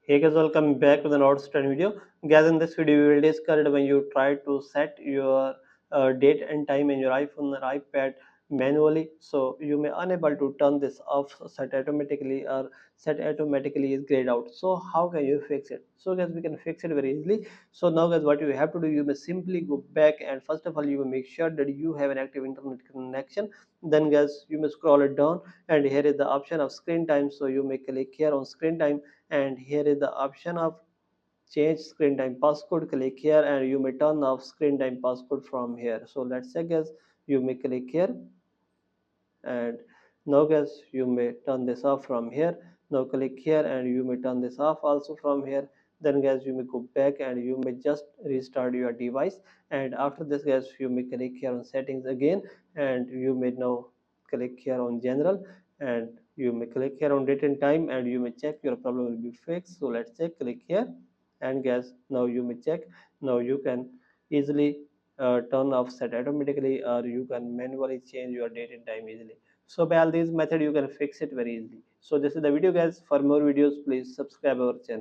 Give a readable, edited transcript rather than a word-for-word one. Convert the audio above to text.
Hey guys, welcome back to the Notes 10 video. Guys, in this video, we will discuss when you try to set your date and time in your iPhone or iPad manually. So you may unable to turn this off, set automatically, or set automatically is grayed out. So how can you fix it? So guys, we can fix it very easily. So now guys, what you have to do, you may simply go back and first of all, you will make sure that you have an active internet connection. Then guys, you may scroll it down and here is the option of screen time. So you may click here on screen time and here is the option of change screen time passcode. Click here and you may turn off screen time passcode from here. So let's say guys, you may click here and now guys, you may turn this off from here. Now click here and you may turn this off also from here. Then guys, you may go back and you may just restart your device, and after this guys, you may click here on settings again and you may now click here on general and you may click here on date and time and you may check your problem will be fixed. So let's check, click here and guys, now you may check. Now you can easily turn off set automatically, or you can manually change your date and time easily. So by all these method you can fix it very easily. So this is the video guys. For more videos please subscribe our channel.